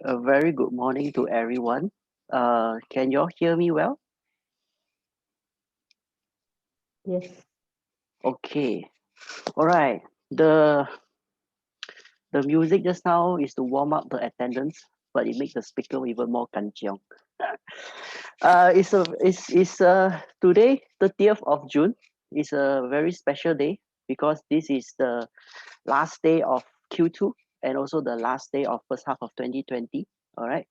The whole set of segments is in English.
A very good morning to everyone. Can you all hear me well? Yes. Okay. All right. The music just now is to warm up the attendance, but it makes the speaker even more kanchiong. It's today, 30th of June. It's a very special day because this is the last day of Q2 and also the last day of first half of 2020. All right.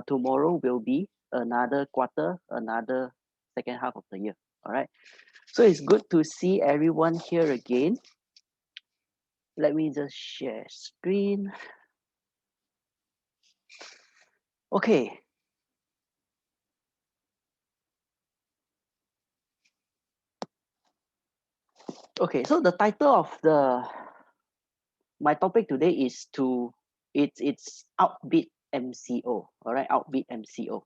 Tomorrow will be another quarter, another second half of the year. All right. So it's good to see everyone here again. Let me just share screen. Okay. Okay, so the title of my topic today is it's outbeat MCO. All right, outbeat MCO.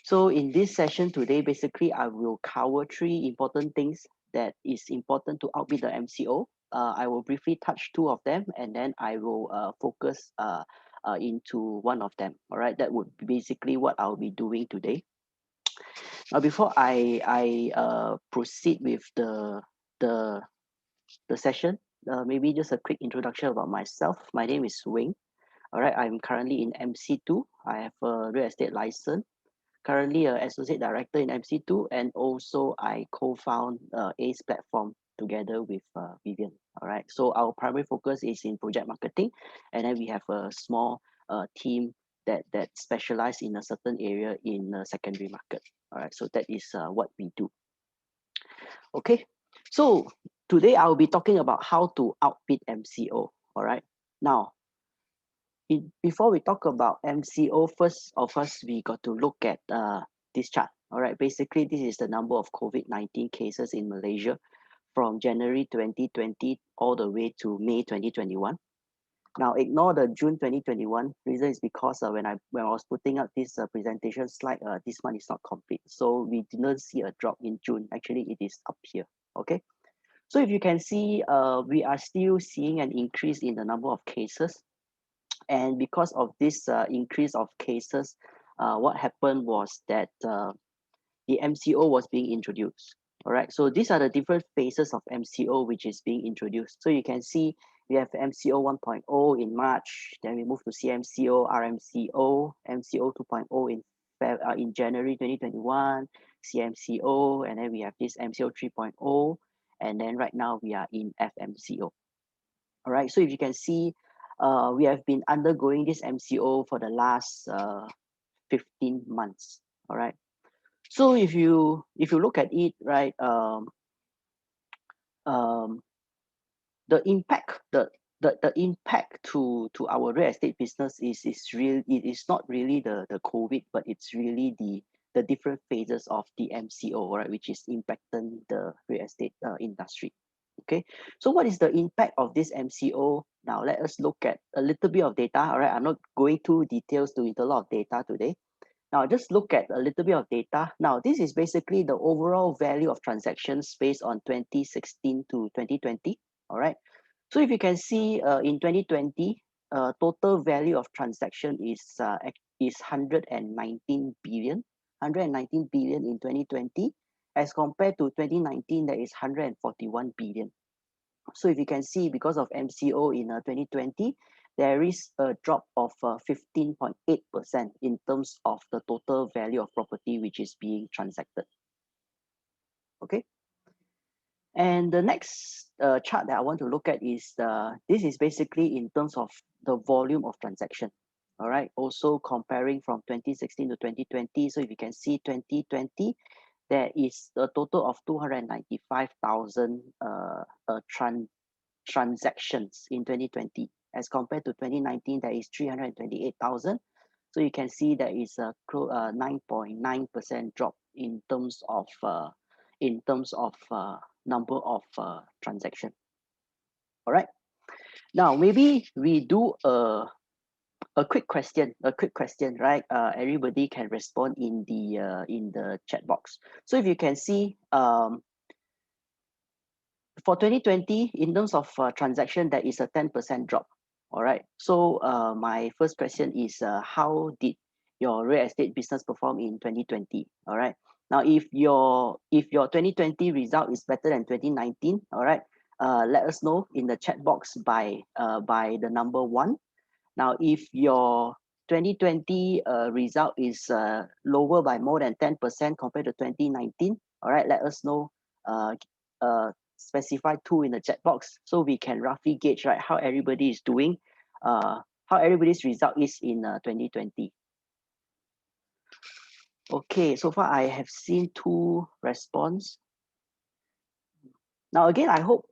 So in this session today, basically I will cover three important things that is important to outbeat the MCO. I will briefly touch two of them, and then I will focus into one of them. All right, that would be basically what I'll be doing today. Now, before I proceed with the the session, maybe just a quick introduction about myself. My name is Foong. All right, I'm currently in MC2. I have a real estate license. Currently, an associate director in MC2, and also I co-found ACE platform together with Vivian. All right, so our primary focus is in project marketing, and then we have a small team that specialize in a certain area in the secondary market. All right, so that is what we do. Okay, so today I'll be talking about how to outbid MCO. All right, now before we talk about MCO, first of us, we got to look at this chart. All right, basically, this is the number of COVID-19 cases in Malaysia from January 2020 all the way to May 2021. Now, ignore the June 2021. Reason is because when I was putting up this presentation slide, this one is not complete. So we didn't see a drop in June. Actually, it is up here. Okay. So if you can see, we are still seeing an increase in the number of cases. And because of this increase of cases, what happened was that the MCO was being introduced. All right, so these are the different phases of MCO which is being introduced. So you can see we have MCO 1.0 in March, then we move to CMCO, RMCO, MCO 2.0 in January 2021, CMCO, and then we have this MCO 3.0, and then right now we are in FMCO. All right, so if you can see, we have been undergoing this MCO for the last 15 months. All right, so if you look at it, right, the impact the impact to our real estate business it is not really the COVID, but it's really the different phases of the MCO, right, which is impacting the real estate industry. Okay, so what is the impact of this MCO? Now let us look at a little bit of data. All right, I'm not going too details to into a lot of data today. Now just look at a little bit of data. Now this is basically the overall value of transactions based on 2016 to 2020. All right, so if you can see in 2020, total value of transaction is 119 billion, 119 billion in 2020, as compared to 2019 that is 141 billion. So if you can see, because of MCO in 2020, there is a drop of 15.8% in terms of the total value of property which is being transacted. Okay. And the next chart that I want to look at is this is basically in terms of the volume of transaction. All right. Also comparing from 2016 to 2020. So if you can see 2020, there is a total of 295,000 transactions in 2020, as compared to 2019 there is 328,000. So you can see there is a 9.9% drop in terms of number of transaction. All right, now maybe we do a quick question, right? Everybody can respond in the chat box. So if you can see, for 2020, in terms of transaction, there is a 10% drop. All right. So my first question is how did your real estate business perform in 2020? All right. Now, if your 2020 result is better than 2019, all right, let us know in the chat box by the number 1. Now, if your 2020 result is lower by more than 10% compared to 2019, all right, let us know, uh, specify 2 in the chat box so we can roughly gauge, right, how everybody is doing, how everybody's result is in 2020. Okay, so far I have seen 2 response. Now, again, I hope,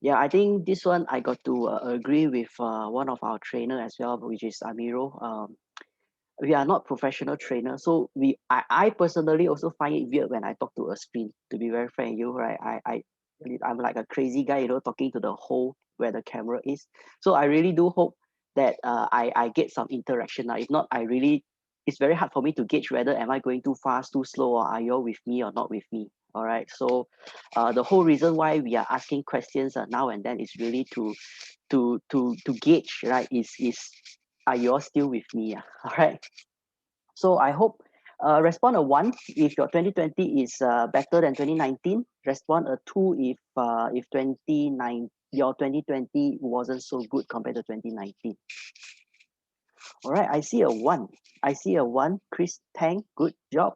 yeah, I think this one I got to agree with one of our trainer as well, which is Amiro. We are not professional trainers, so I personally also find it weird when I talk to a screen, to be very frank with you, right? I'm like a crazy guy, talking to the hole where the camera is. So I really do hope that I get some interaction. Now, if not, it's very hard for me to gauge whether am I going too fast, too slow, or are you all with me or not with me. All right. So the whole reason why we are asking questions now and then is really to gauge, right? Is are you all still with me? All right. So I hope respond a 1 if your 2020 is better than 2019. Respond a 2 if your 2020 wasn't so good compared to 2019. All right, I see a 1. I see a 1. Chris Tang, good job.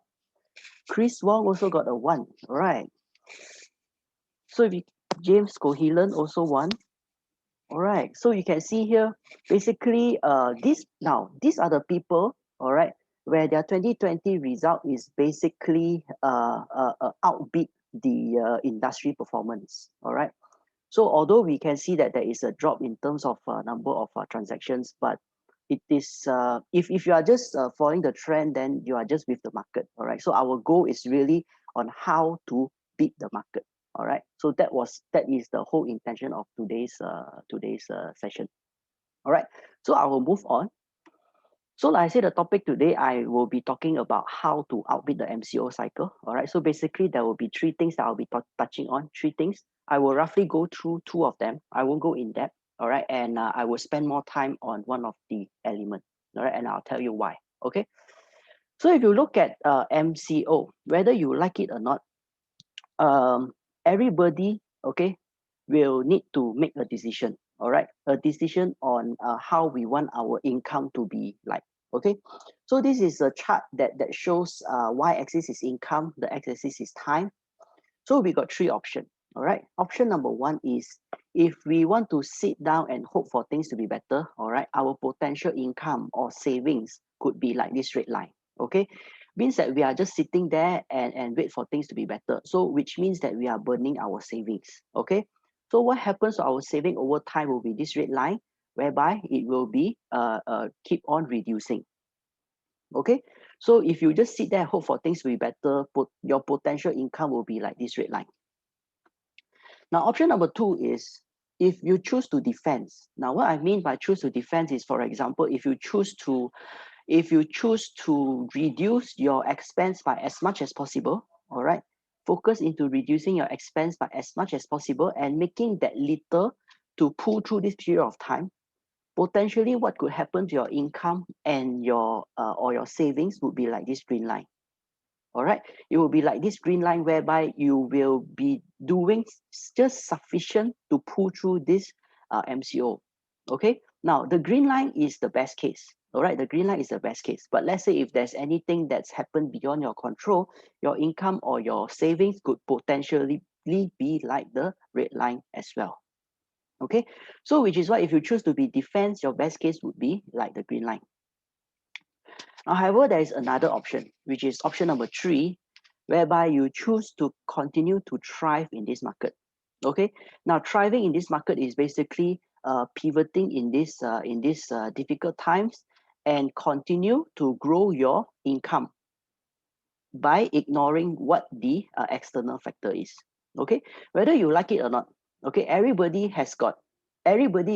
Chris Wong also got a 1. All right. So if you, James Cohelan also 1. All right. So you can see here, basically, these are the people, all right, where their 2020 result is basically outbeat the industry performance. All right. So although we can see that there is a drop in terms of number of transactions, but it is if you are just following the trend, then you are just with the market. All right. So our goal is really on how to beat the market. All right. So that is the whole intention of today's session. All right. So I will move on. So like I said, the topic today, I will be talking about how to outbid the MCO cycle. All right. So basically, there will be 3 things that I'll be touching on. 3 things. I will roughly go through 2 of them. I won't go in depth. All right. And I will spend more time on one of the elements. All right. And I'll tell you why. Okay. So if you look at MCO, whether you like it or not, everybody, okay, will need to make a decision. All right. A decision on how we want our income to be like. Okay, so this is a chart that shows y-axis is income, the x-axis is time. So we got 3 options. All right. Option number 1 is if we want to sit down and hope for things to be better. All right. Our potential income or savings could be like this red line. Okay, means that we are just sitting there and wait for things to be better. So which means that we are burning our savings. Okay. So what happens to our saving over time will be this red line, whereby it will be keep on reducing. Okay, so if you just sit there and hope for things to be better, your potential income will be like this red line. Now, option number 2 is if you choose to defense. Now, what I mean by choose to defense is, for example, if you choose to reduce your expense by as much as possible, all right, focus into reducing your expense by as much as possible and making that little to pull through this period of time, potentially what could happen to your income and your or your savings would be like this green line. All right, it will be like this green line whereby you will be doing just sufficient to pull through this MCO. Okay, now the green line is the best case. All right, the green line is the best case. But let's say if there's anything that's happened beyond your control, your income or your savings could potentially be like the red line as well. Okay, so which is why if you choose to be defense, your best case would be like the green line. Now, however, there is another option, which is option number 3, whereby you choose to continue to thrive in this market. Okay, now thriving in this market is basically pivoting in this difficult times and continue to grow your income by ignoring what the external factor is. Okay, whether you like it or not, okay, everybody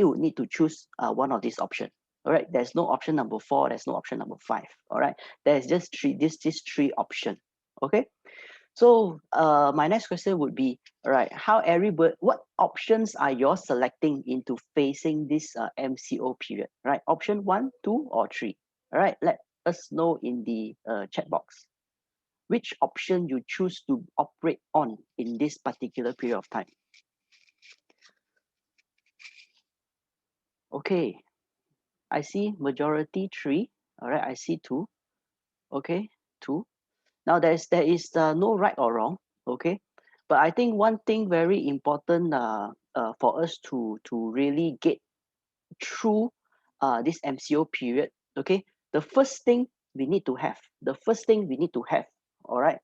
would need to choose one of these options. All right, there's no option number 4, there's no option number 5. All right, there's just these 3 options. Okay, So my next question would be, all right, what options are you selecting into facing this MCO period, right? Option 1, 2, or 3. All right, let us know in the chat box which option you choose to operate on in this particular period of time. Okay, I see majority 3. All right, I see 2. Okay, 2. Now there is no right or wrong. Okay, but I think one thing very important for us to really get through this MCO period. Okay, the first thing we need to have, all right,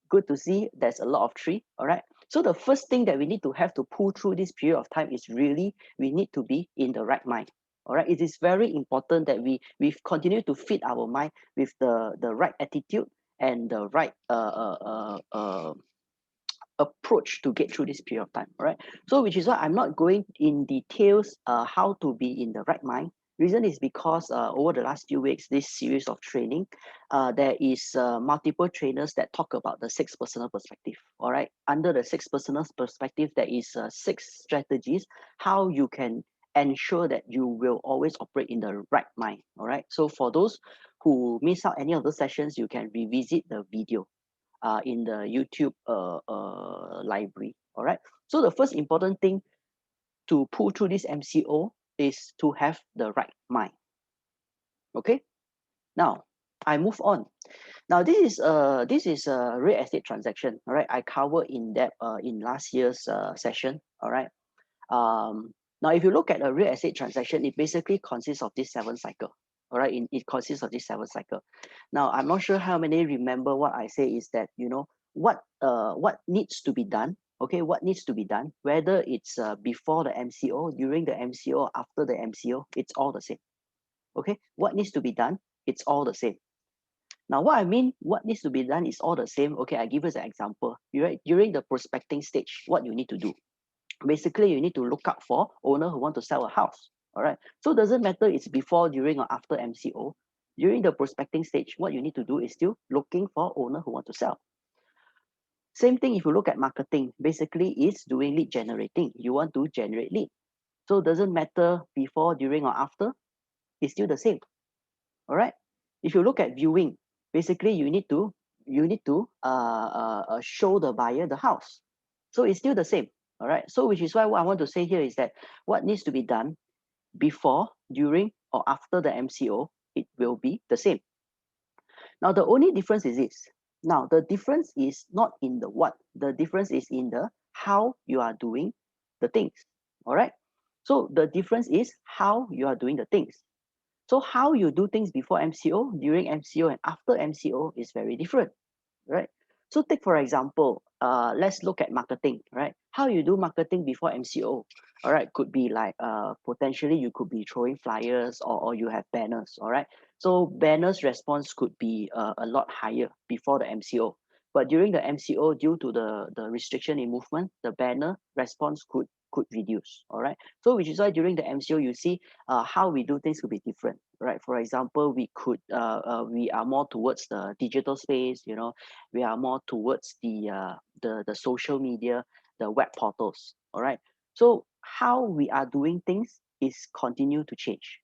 good to see there's a lot of 3. All right, so the first thing that we need to have to pull through this period of time is really we need to be in the right mind. All right, it is very important that we continue to feed our mind with the right attitude and the right approach to get through this period of time. All right, so which is why I'm not going in details how to be in the right mind. Reason is because over the last few weeks, this series of training, there is multiple trainers that talk about the 6 personal perspective. All right, under the 6 personal perspective, there is 6 strategies how you can ensure that you will always operate in the right mind. All right, so for those who miss out any of those sessions, you can revisit the video in the YouTube library. All right. So the first important thing to pull through this MCO is to have the right mind. Okay. Now I move on. Now this is a real estate transaction. All right. I covered in depth in last year's session. All right. Now, if you look at a real estate transaction, it basically consists of this 7 cycle. All right, it consists of this 7 cycle. Now, I'm not sure how many remember what I say is that what needs to be done. Okay, what needs to be done, whether it's before the MCO, during the MCO, after the MCO, it's all the same. Okay, what needs to be done, it's all the same. Now, what I mean, what needs to be done is all the same. Okay, I give us an example. Right, during the prospecting stage, what you need to do. Basically, you need to look out for owner who want to sell a house. All right. So it doesn't matter it's before, during, or after MCO. During the prospecting stage, what you need to do is still looking for owner who want to sell. Same thing if you look at marketing, basically is doing lead generating. You want to generate lead. So it doesn't matter before, during, or after, it's still the same. All right. If you look at viewing, basically you need to show the buyer the house. So it's still the same. All right. So which is why what I want to say here is that what needs to be done before, during, or after the MCO, it will be the same. Now the only difference is this. Now the difference is not in the what. The difference is in the how you are doing the things. All right. So the difference is how you are doing the things. So how you do things before MCO, during MCO, and after MCO is very different, right? So take for example, let's look at marketing, right? How you do marketing before MCO, all right, could be like potentially you could be throwing flyers or you have banners, all right? So banners response could be a lot higher before the MCO. But during the MCO, due to the restriction in movement, the banner response could reduce, all right? So which is why during the MCO, you see how we do things could be different, right? For example, we are more towards the digital space, we are more towards the social media, the web portals, all right? So how we are doing things is continue to change.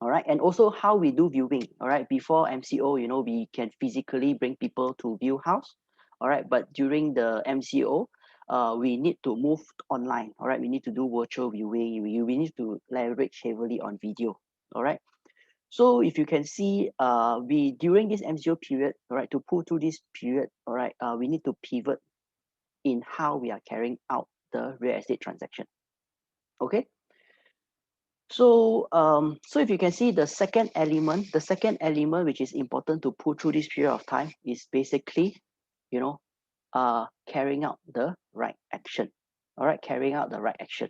All right, and also how we do viewing. All right, before MCO, we can physically bring people to view house. All right, but during the MCO, we need to move online. All right, we need to do virtual viewing. We need to leverage heavily on video. All right, so if you can see, we during this MCO period, all right, to pull through this period, all right, we need to pivot in how we are carrying out the real estate transaction. Okay. So if you can see the second element, which is important to pull through this period of time is basically, carrying out the right action. All right, carrying out the right action.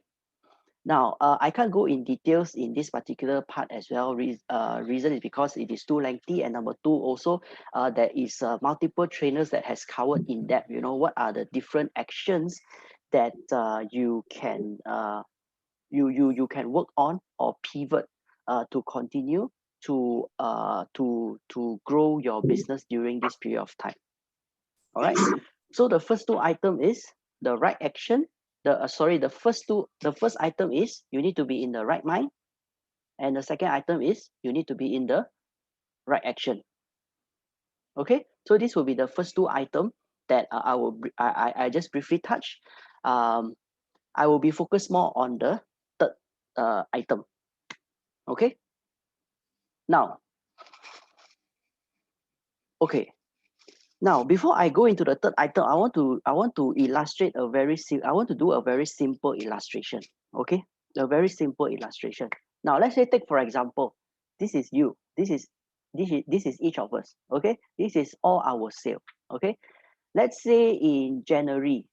Now, I can't go in details in this particular part as well. Reason is because it is too lengthy, and number two, also, there is multiple trainers that has covered in depth. What are the different actions that you can you can work on or pivot to continue to grow your business during this period of time. All right. So the first two item is the right action. The first item is you need to be in the right mind, and the second item is you need to be in the right action. Okay, so this will be the first two item that I just briefly touch. I will be focused more on the third item. Okay. Now, okay. Now, before I go into the third item, I want to illustrate I want to do a very simple illustration. Okay, a very simple illustration. Now, let's say take for example, this is you. This is each of us. Okay, this is all our sale. Okay, let's say in January,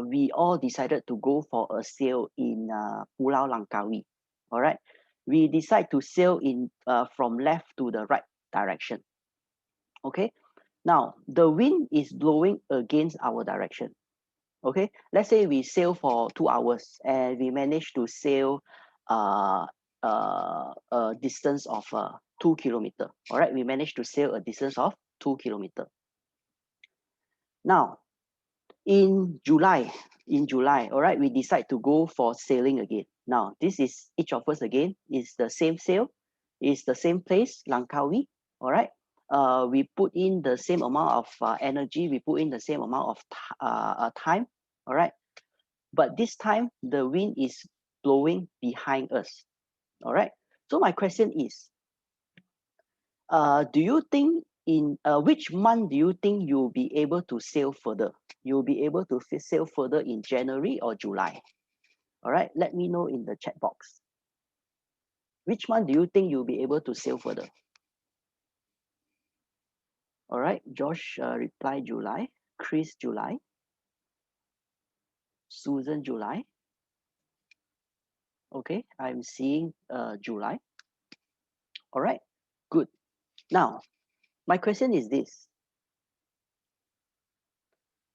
we all decided to go for a sale in Pulau Langkawi. All right, we decide to sail in from left to the right direction. Okay, now the wind is blowing against our direction. Okay, let's say we sail for 2 hours and we manage to sail a distance of 2 kilometers. All right, we managed to sail a distance of 2 kilometers. Now, in July, all right, we decide to go for sailing again. Now, this is each of us again, is the same sail, is the same place, Langkawi, all right. We put in the same amount of energy, we put in the same amount of time, all right. But this time, the wind is blowing behind us, all right. So my question is, do you think in which month do you think you'll be able to sail further? You'll be able to sail further in January or July? All right, let me know in the chat box. Which month do you think you'll be able to sail further? All right, Josh replied July, Chris July, Susan July. Okay, I'm seeing July. All right, good. Now, my question is this.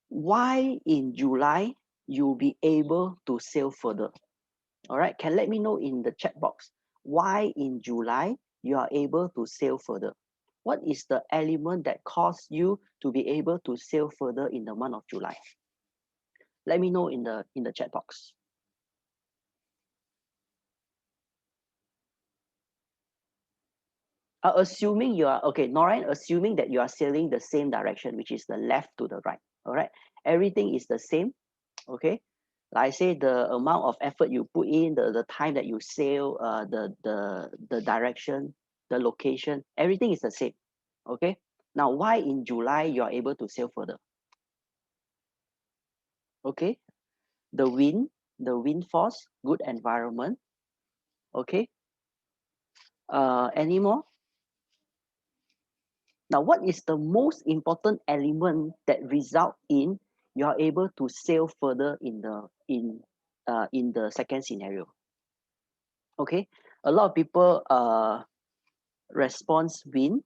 Why in July you'll be able to sail further? All right, can let me know in the chat box why in July you are able to sail further. What is the element that caused you to be able to sail further in the month of July? Let me know in the chat box. Assuming you are okay, Narayan, assuming that you are sailing the same direction, which is the left to the right. All right, everything is the same. Okay, like I say, the amount of effort you put in, the time that you sail, the direction, the location, everything is the same. Okay, now why in July you are able to sail further? Okay, the wind force, good environment. Okay, any more? Now, what is the most important element that result in you are able to sail further in the second scenario? Okay, a lot of people response wind.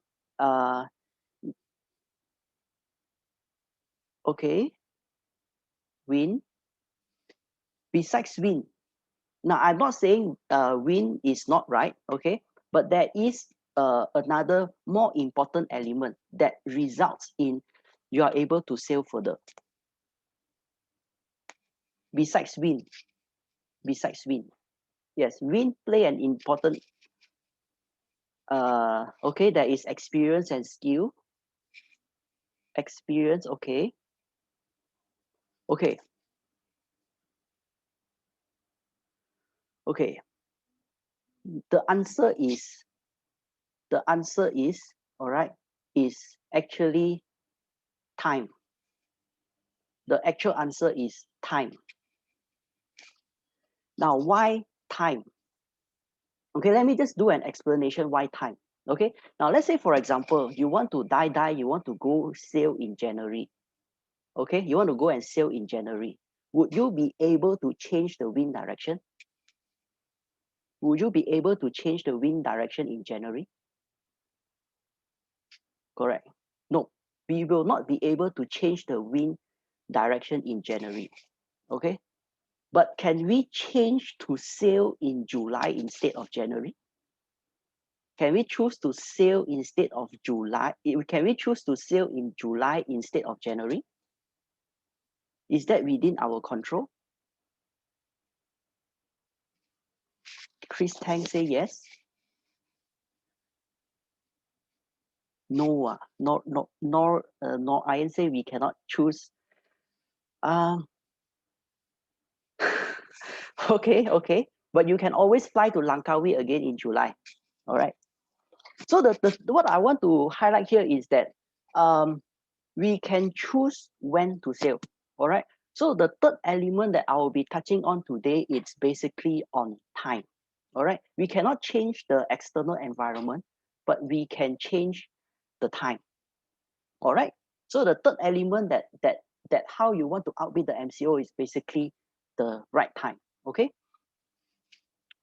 Okay, wind. Besides wind, now I'm not saying wind is not right. Okay, but there is another more important element that results in you are able to sail further. Besides wind, yes, wind play an important. Okay, there is experience and skill. Experience, okay. Okay. Okay. The answer is all right, is actually time. The actual answer is time. Now, why time? Okay, let me just do an explanation why time. Okay, now let's say for example, you want to you want to go sail in January. Okay, you want to go and sail in January. Would you be able to change the wind direction? Would you be able to change the wind direction in January? Correct. No, we will not be able to change the wind direction in January. Okay, but can we change to sail in July instead of January? Can we choose to sail instead of July? Can we choose to sail in July instead of January? Is that within our control? Chris Tang say yes. No, nor Ian say we cannot choose. Okay. But you can always fly to Langkawi again in July. All right. So what I want to highlight here is that we can choose when to sail. All right. So the third element that I will be touching on today is basically on time. All right. We cannot change the external environment, but we can change the time. All right. So the third element that how you want to outbid the MCO is basically the right time. Okay.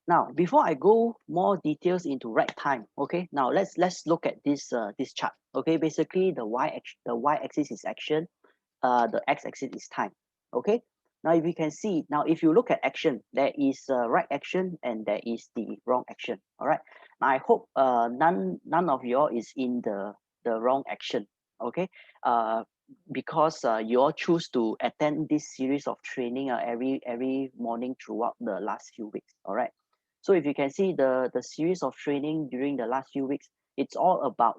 Now, before I go more details into right time, okay. Now let's look at this chart. Okay, basically the y-axis is action, the x-axis is time. Okay. Now, if you can see, now if you look at action, there is right action and there is the wrong action. All right. Now, I hope none of you all is in the wrong action. Okay. Because you all choose to attend this series of training every morning throughout the last few weeks. All right. So if you can see the series of training during the last few weeks, it's all about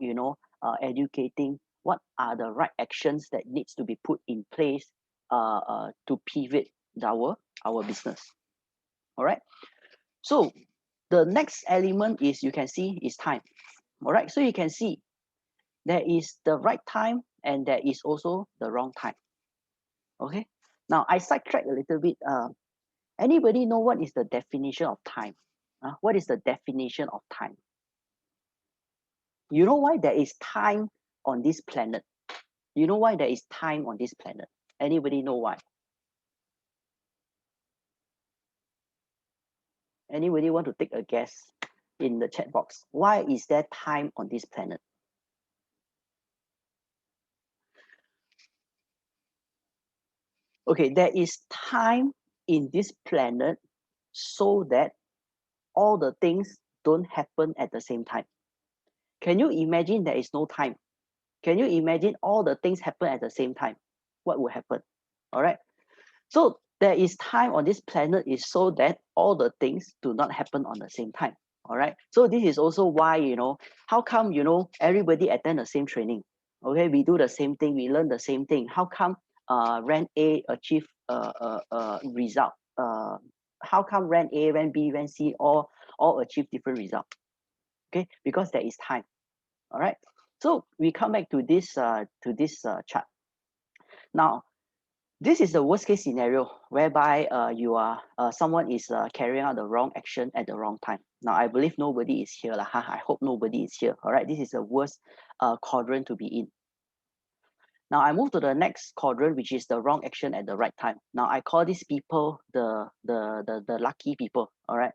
educating what are the right actions that needs to be put in place to pivot our business. All right. So the next element is, you can see, is time. All right. So you can see there is the right time and there is also the wrong time. Okay. Now I sidetrack a little bit. Anybody know what is the definition of time? What is the definition of time? You know why there is time on this planet? You know why there is time on this planet? Anybody know why? Anybody want to take a guess in the chat box? Why is there time on this planet? Okay, there is time in this planet so that all the things don't happen at the same time. Can you imagine there is no time? Can you imagine all the things happen at the same time? What will happen? All right. So there is time on this planet is so that all the things do not happen on the same time. All right. So this is also why, how come, everybody attend the same training? Okay, we do the same thing, we learn the same thing. How come rank A achieve result? How come rank A, rank B, rank C all achieve different result? Okay, because there is time. All right. So we come back to this chart. Now, this is the worst case scenario whereby someone is carrying out the wrong action at the wrong time. Now, I believe nobody is here. I hope nobody is here. All right. This is the worst quadrant to be in. Now, I move to the next quadrant, which is the wrong action at the right time. Now, I call these people the lucky people. All right.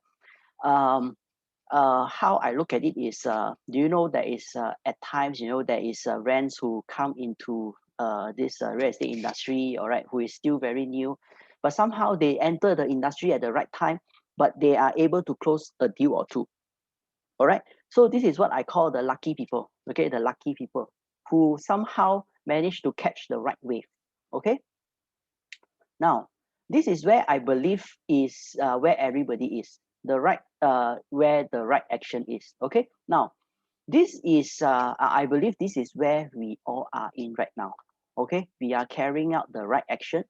How I look at it is, do you know there is at times, there is rents who come into this real estate industry, all right, who is still very new, but somehow they enter the industry at the right time, but they are able to close a deal or two. All right. So this is what I call the lucky people. Okay, the lucky people who somehow manage to catch the right wave. Okay. Now, this is where I believe is where everybody is. The right, where the right action is. Okay. Now, this is, I believe this is where we all are in right now. Okay. We are carrying out the right action,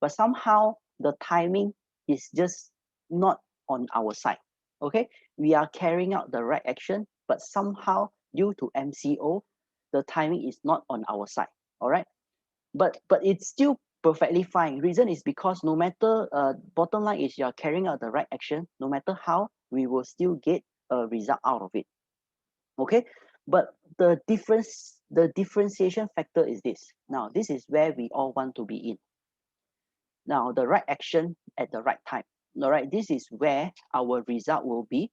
but somehow the timing is just not on our side. Okay. We are carrying out the right action, but somehow due to MCO, the timing is not on our side. All right. But it's still perfectly fine. Reason is because no matter, bottom line is you're carrying out the right action, no matter how, we will still get a result out of it. Okay. But the differentiation factor is this. Now, this is where we all want to be in. Now, the right action at the right time. All right. This is where our result will be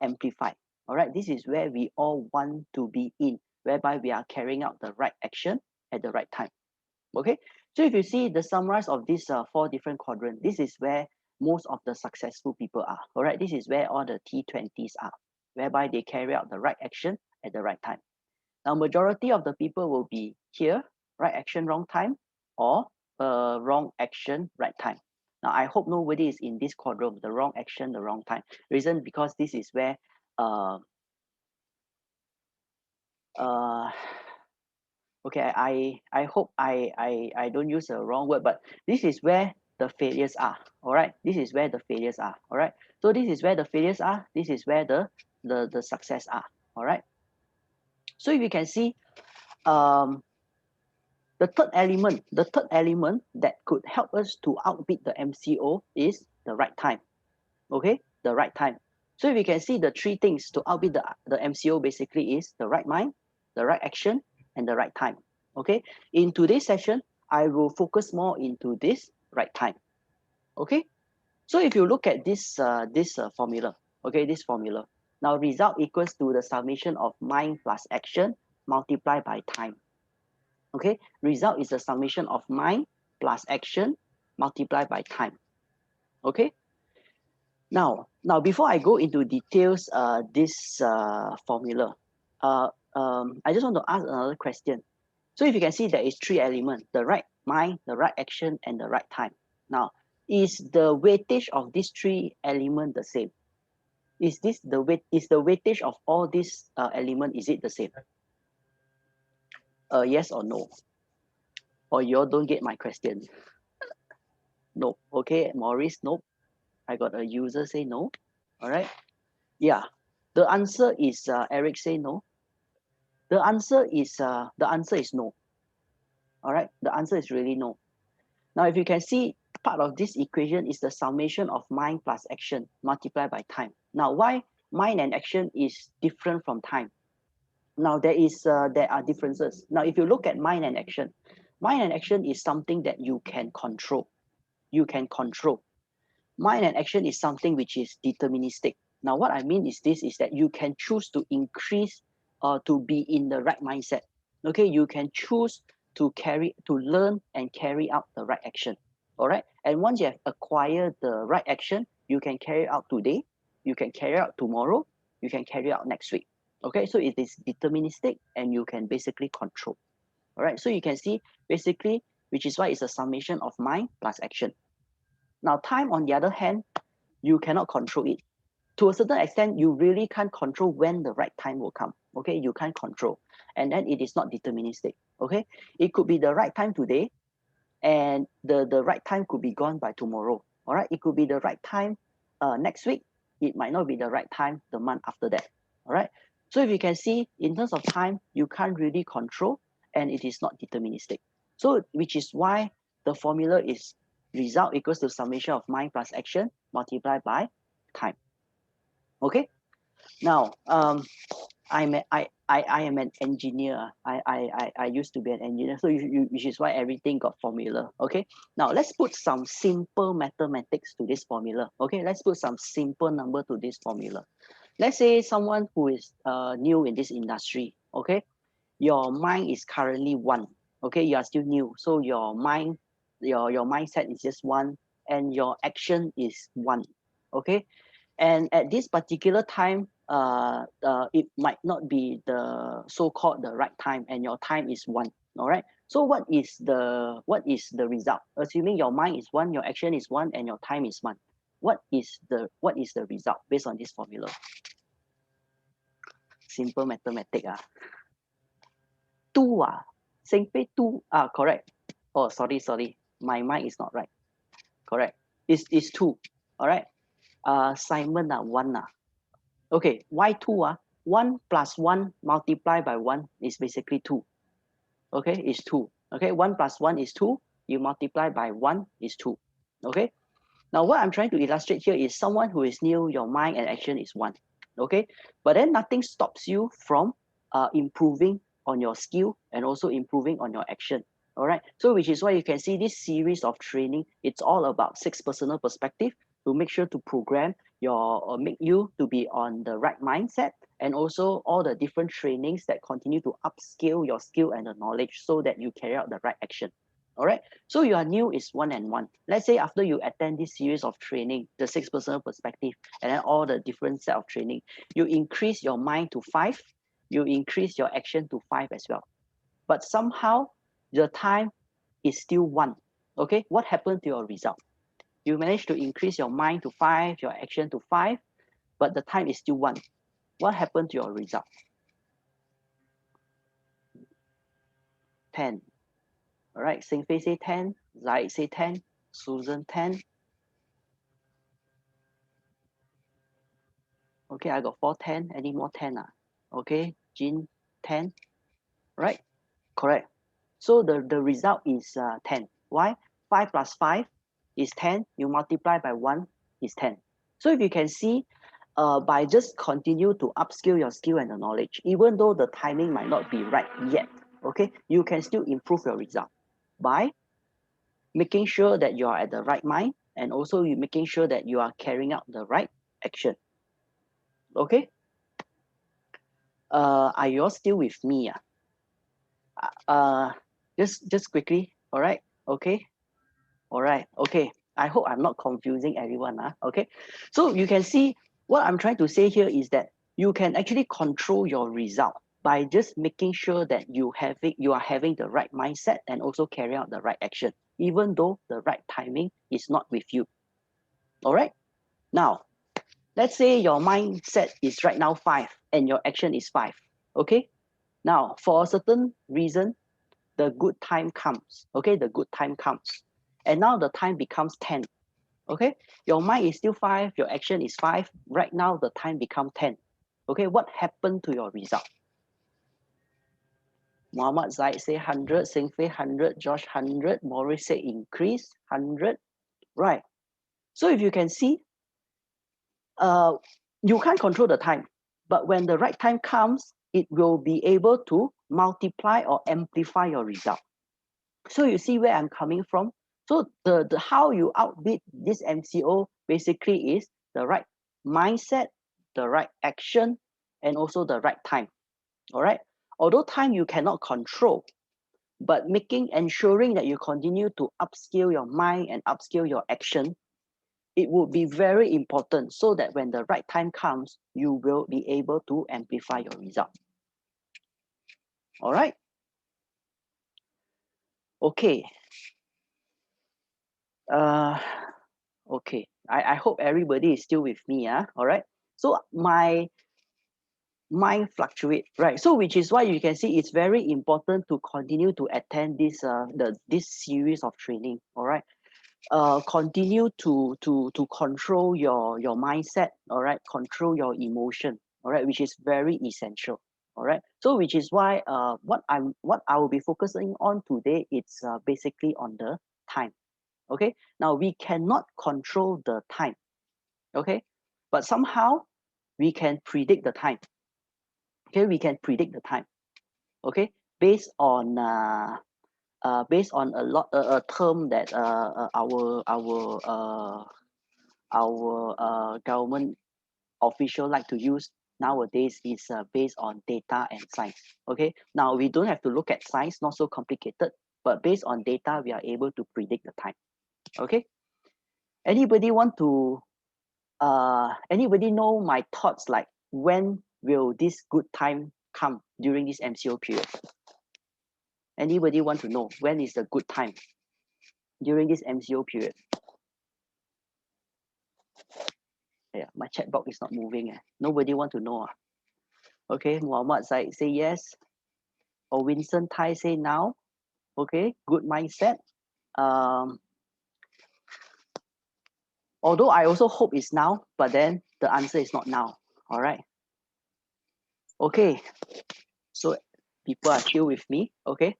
amplified. All right. This is where we all want to be in, whereby we are carrying out the right action at the right time. Okay. So if you see the summarize of these four different quadrants, this is where most of the successful people are. All right. This is where all the T20s are, whereby they carry out the right action at the right time. Now, majority of the people will be here, right action, wrong time, or wrong action, right time. Now, I hope nobody is in this quadrant, the wrong action, the wrong time. Reason because this is where okay, I hope I don't use the wrong word, but this is where the failures are. All right, this is where the failures are. All right, so this is where the failures are. This is where the success are. All right. So if you can see, the third element that could help us to outbid the MCO is the right time. Okay, the right time. So if you can see the three things to outbid the MCO basically is the right mind, the right action, and the right time. Okay, in today's session, I will focus more into this right time. Okay, so if you look at this formula, okay, this formula. Now result equals to the summation of mind plus action multiplied by time. Okay, result is the summation of mind plus action multiplied by time. Okay, now before I go into details, this formula, I just want to ask another question. So if you can see, there is three elements: the right mind, the right action, and the right time. Now, is the weightage of these three elements the same? Is this the weight? Is the weightage of all these elements, is it the same? Yes or no? Or you all don't get my question? No. Okay, Maurice, no. I got a user say no. All right. Yeah. The answer is Eric say no. The answer is no. All right. The answer is really no. Now, if you can see, part of this equation is the summation of mind plus action multiplied by time. Now, why mind and action is different from time? Now, there are differences. Now, if you look at mind and action is something that you can control. You can control. Mind and action is something which is deterministic. Now, what I mean is this is that you can choose to increase or to be in the right mindset. Okay, you can choose to learn and carry out the right action. All right. And once you have acquired the right action, you can carry out today, you can carry out tomorrow, you can carry out next week. Okay, so it is deterministic and you can basically control. All right, so you can see basically, which is why it's a summation of mind plus action. Now, time, on the other hand, you cannot control it. To a certain extent, you really can't control when the right time will come. Okay, you can't control. And then it is not deterministic. Okay, it could be the right time today, and the right time could be gone by tomorrow. All right, it could be the right time next week. It might not be the right time the month after that. All right, so if you can see, in terms of time, you can't really control, and it is not deterministic. So which is why the formula is result equals to summation of mind plus action multiplied by time. Okay, now I am an engineer. I used to be an engineer, so which is why everything got formula. Okay, now let's put some simple mathematics to this formula. Okay, let's put some simple number to this formula. Let's say someone who is new in this industry. Okay, your mind is currently 1. Okay, you are still new, so your mindset is just 1, and your action is 1. Okay, and at this particular time, it might not be the so-called the right time, and your time is 1. All right, so what is the result? Assuming your mind is 1, your action is 1, and your time is 1, what is the result based on this formula? Simple mathematics. 2 Sengpei 2 correct. Oh, sorry, my mind is not right. Correct, it's 2. All right, Simon 1 Okay, why 2 1 plus 1 multiplied by 1 is basically 2. Okay, it's 2. Okay, 1 plus 1 is 2. You multiply by 1 is 2. Okay, now what I'm trying to illustrate here is someone who is new, your mind and action is 1. Okay, but then nothing stops you from improving on your skill and also improving on your action. All right, so which is why you can see this series of training, it's all about 6 personal perspective to make sure to program make you to be on the right mindset, and also all the different trainings that continue to upscale your skill and the knowledge so that you carry out the right action. All right, so you are new is 1 and 1. Let's say after you attend this series of training, the 6 personal perspective, and then all the different set of training, you increase your mind to 5, you increase your action to 5 as well. But somehow the time is still 1. Okay, what happened to your result? You managed to increase your mind to 5, your action to 5, but the time is still 1. What happened to your result? 10. All right, Sing Fei say 10, Zaid say 10, Susan 10. Okay, I got 4 10. Any more 10? Okay, Jean 10. Right? Correct. So the result is 10. Why? 5 plus 5 is 10. You multiply by 1 is 10. So if you can see, by just continue to upskill your skill and the knowledge, even though the timing might not be right yet, okay, you can still improve your result by making sure that you are at the right mind, and also you making sure that you are carrying out the right action. Okay? Are you all still with me? Just quickly, all right? Okay? All right, okay. I hope I'm not confusing everyone. Okay, so you can see what I'm trying to say here is that you can actually control your result by just making sure that you are having the right mindset and also carry out the right action, even though the right timing is not with you. All right. Now, let's say your mindset is right now 5 and your action is 5. Okay. Now, for a certain reason, the good time comes. Okay, the good time comes. And now the time becomes 10. Okay, your mind is still 5, your action is 5. Right now, the time becomes 10. Okay, what happened to your result? Muhammad Zaid say 100, Sing Fei 100, Josh 100, Maurice say increase 100. Right. So if you can see, you can't control the time, but when the right time comes, it will be able to multiply or amplify your result. So you see where I'm coming from. So the how you outbid this MCO basically is the right mindset, the right action, and also the right time. All right. Although time you cannot control, but ensuring that you continue to upskill your mind and upskill your action, it would be very important so that when the right time comes, you will be able to amplify your result. All right. Okay. Okay. I hope everybody is still with me. All right. So my mind fluctuate, right? So which is why you can see it's very important to continue to attend this series of training. All right. Continue to control your mindset. All right. Control your emotion. All right, which is very essential. All right. So which is why what I will be focusing on today, it's basically on the time. Okay. Now we cannot control the time. Okay. But somehow we can predict the time. Okay, we can predict the time. Okay, based on a term that our government official like to use nowadays is based on data and science. Okay, now we don't have to look at science, not so complicated, but based on data, we are able to predict the time. Okay, anybody want to anybody know my thoughts, like when will this good time come during this MCO period? Anybody want to know when is the good time during this MCO period? Yeah, my chat box is not moving. Nobody want to know. Okay, Muhammad Zaid say yes. Or Vincent Tai say now. Okay, good mindset. Um, although I also hope it's now, but then the answer is not now. All right. Okay, so people are chill with me. Okay.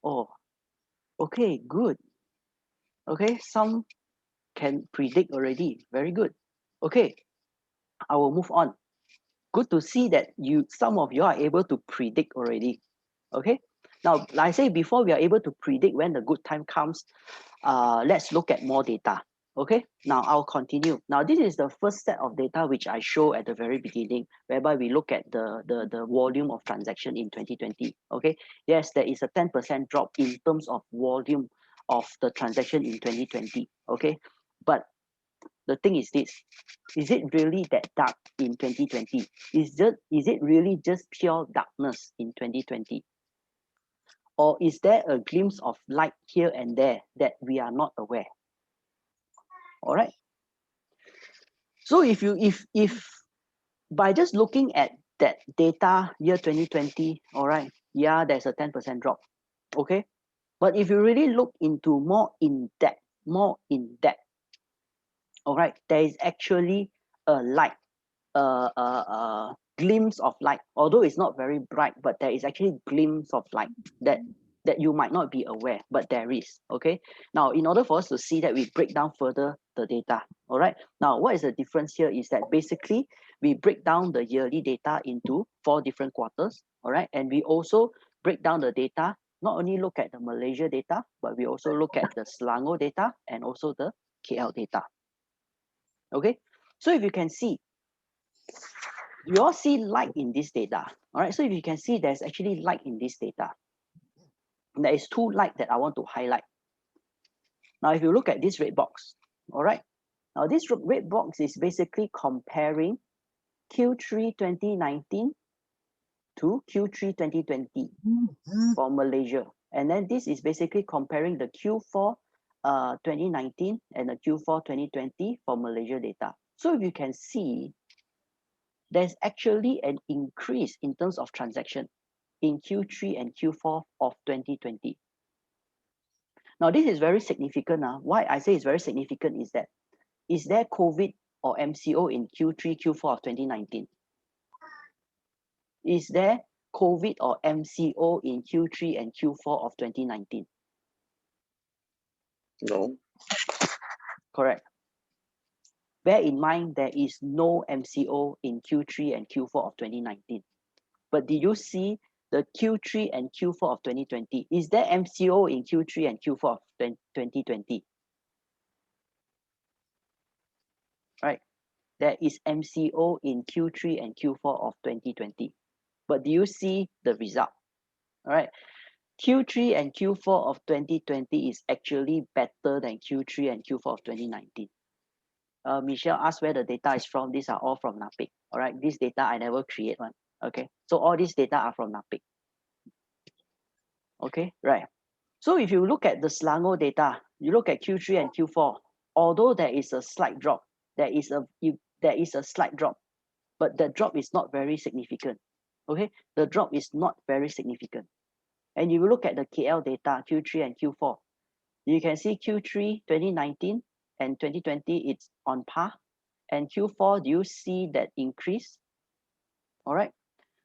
Oh, okay, good. Okay, some can predict already. Very good. Okay, I will move on. Good to see that some of you are able to predict already. Okay, now like I say, before we are able to predict when the good time comes, let's look at more data. Okay, now I'll continue. Now this is the first set of data which I show at the very beginning, whereby we look at the volume of transaction in 2020. Okay, yes, there is a 10% drop in terms of volume of the transaction in 2020. Okay, but the thing is this: is it really that dark in 2020? Is it really just pure darkness in 2020? Or is there a glimpse of light here and there that we are not aware? All right. So if by just looking at that data year 2020, all right, yeah, there's a 10% drop. Okay. But if you really look into more in depth, all right, there is actually a light, glimpse of light, although it's not very bright, but there is actually glimpse of light that you might not be aware, but there is. Okay. Now, in order for us to see that, we break down further the data. All right. Now, what is the difference here is that basically we break down the yearly data into 4 different quarters. All right. And we also break down the data, not only look at the Malaysia data, but we also look at the Selangor data and also the KL data. Okay. So if you can see, you all see light in this data. All right. So if you can see, there's actually light in this data. There is 2 light that I want to highlight. Now, if you look at this red box, all right. Now, this red box is basically comparing Q3 2019 to Q3 2020 for Malaysia. And then this is basically comparing the Q4 2019 and the Q4 2020 for Malaysia data. So if you can see, there's actually an increase in terms of transaction in Q3 and Q4 of 2020. Now, this is very significant. Why I say it's very significant is that, is there COVID or MCO in Q3, Q4 of 2019? Is there COVID or MCO in Q3 and Q4 of 2019? No. Correct. Bear in mind, there is no MCO in Q3 and Q4 of 2019. But did you see the Q3 and Q4 of 2020? Is there MCO in Q3 and Q4 of 2020? Right. There is MCO in Q3 and Q4 of 2020. But do you see the result? All right. Q3 and Q4 of 2020 is actually better than Q3 and Q4 of 2019. Michelle asked where the data is from. These are all from NAPIC. All right. This data I never create one. Okay. So all these data are from NAPIC. Okay. Right. So if you look at the Selangor data, you look at Q3 and Q4, although there is a slight drop, there is a slight drop, but the drop is not very significant. Okay. The drop is not very significant. And you look at the KL data, Q3 and Q4, you can see Q3 2019 and 2020, it's on par. And Q4, do you see that increase? All right.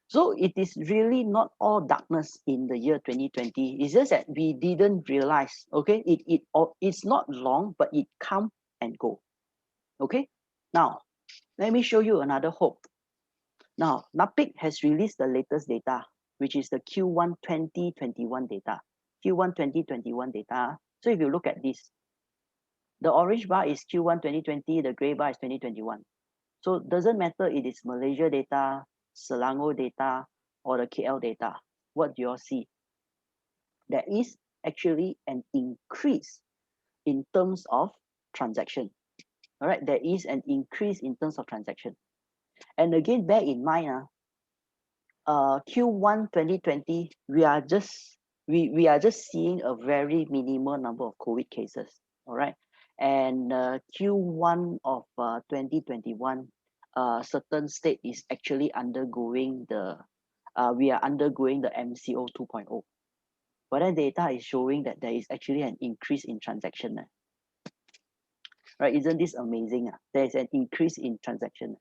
So it is really not all darkness in the year 2020. It's just that we didn't realize, okay? It's not long, but it come and go. Okay. Now, let me show you another hope. Now, NAPIC has released the latest data, which is the Q1 2021 data. Q1 2021 data. So if you look at this, the orange bar is Q1 2020, the gray bar is 2021. So it doesn't matter if it's Malaysia data, Selangor data, or the KL data. What do you all see? There is actually an increase in terms of transaction. All right, there is an increase in terms of transaction. And again, bear in mind, Q1 2020, we are just seeing a very minimal number of COVID cases. All right, and Q1 of 2021, certain state is actually undergoing we are undergoing the MCO 2.0. But then data is showing that there is actually an increase in transaction. Right? Isn't this amazing? There is an increase in transaction.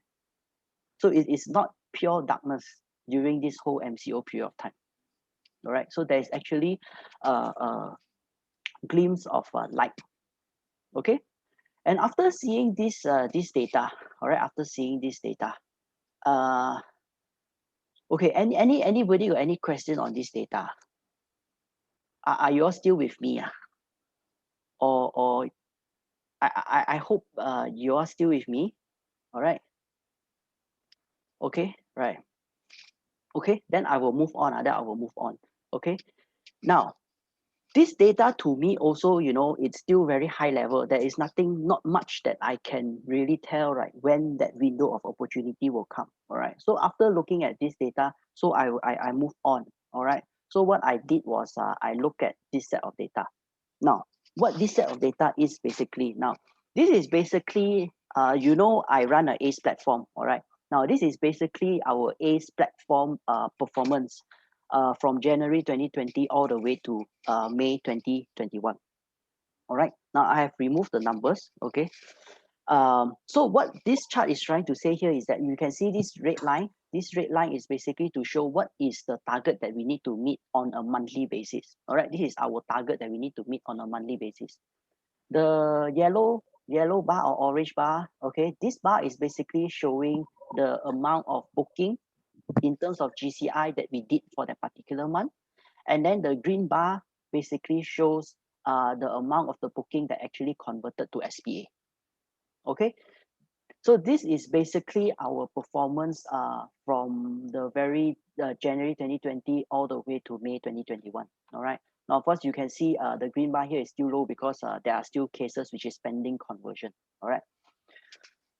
So it is not pure darkness during this whole MCO period of time. All right. So there is actually a glimpse of light. Okay. And after seeing this data, all right, after seeing this data, okay, anybody got any question on this data? Are you all still with me? Or I hope you are still with me. All right. Okay, right. Okay, then I will move on. Then I will move on. Okay. Now, this data to me also, it's still very high level. There is not much that I can really tell, right, when that window of opportunity will come. All right. So after looking at this data, so I move on. All right. So what I did was I look at this set of data. Now, what this set of data is basically, now, this is basically, you know, I run an ACE platform, all right? Now, this is basically our ACE platform performance from January 2020 all the way to May 2021. All right, now I have removed the numbers, okay? So what this chart is trying to say here is that you can see this red line. This red line is basically to show what is the target that we need to meet on a monthly basis. All right, this is our target that we need to meet on a monthly basis. The yellow bar or orange bar, okay, this bar is basically showing the amount of booking in terms of GCI that we did for that particular month. And then the green bar basically shows the amount of the booking that actually converted to SPA. Okay, so this is basically our performance from the very January 2020 all the way to May 2021. All right. Now, of course, you can see the green bar here is still low because there are still cases which is pending conversion. All right.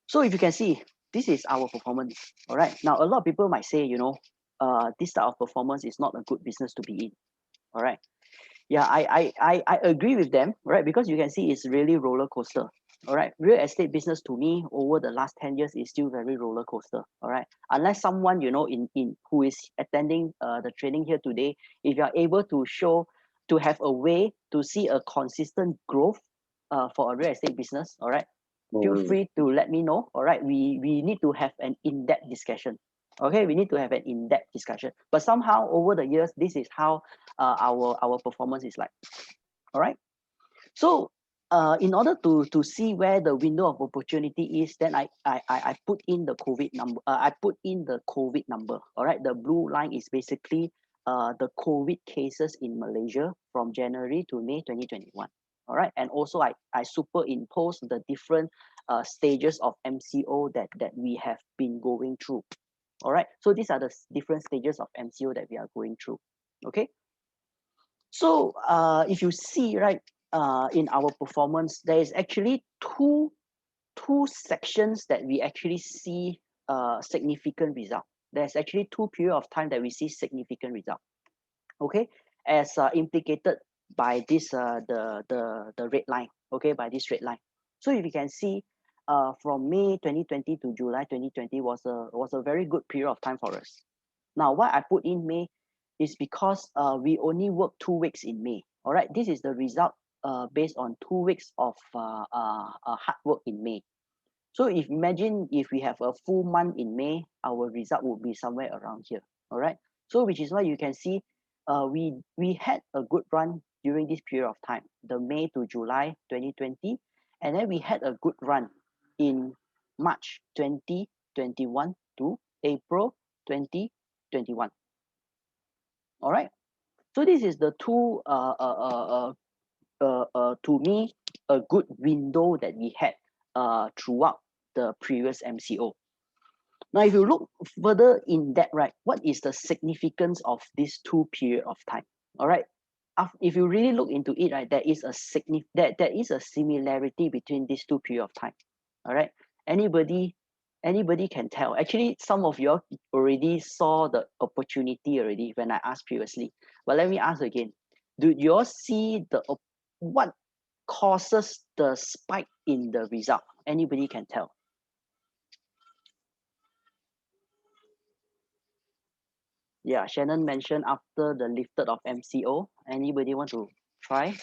So if you can see, this is our performance. All right. Now, a lot of people might say, you know, this type of performance is not a good business to be in. All right. Yeah, I agree with them, right? Because you can see it's really roller coaster. All right, real estate business to me over the last 10 years is still very roller coaster. All right, unless someone, you know, in who is attending the training here today, if you are able to show to have a way to see a consistent growth for a real estate business, all right, feel free to let me know. All right, we need to have an in-depth discussion. Okay, we need to have an in-depth discussion. But somehow over the years, this is how our performance is like. All right. So in order to see where the window of opportunity is, then I put in the COVID number. I put in the COVID number. All right. The blue line is basically the COVID cases in Malaysia from January to May 2021. All right. And also I superimpose the different stages of MCO that we have been going through. All right. So these are the different stages of MCO that we are going through. Okay. So if you see, right, in our performance, there is actually two sections that we actually see significant result. There's actually two period of time that we see significant result. Okay, as implicated by this the red line. Okay, by this red line. So if you can see, from May 2020 to July 2020 was a very good period of time for us. Now, why I put in May is because we only work 2 weeks in May. All right, this is the result based on 2 weeks of hard work in May. So if imagine if we have a full month in May, our result would be somewhere around here. All right. So which is why you can see we had a good run during this period of time, the May to July 2020, and then we had a good run in March 2021 to April 2021. All right. So this is the two to me a good window that we had throughout the previous MCO. Now, if you look further in depth, right, what is the significance of these two period of time? All right, if you really look into it, right, there is a similarity between these two period of time. All right, anybody can tell. Actually, some of you already saw the opportunity already when I asked previously. But let me ask again: do you all see what causes the spike in the result? Anybody can tell? Yeah, Shannon mentioned after the lifted of MCO. Anybody want to try?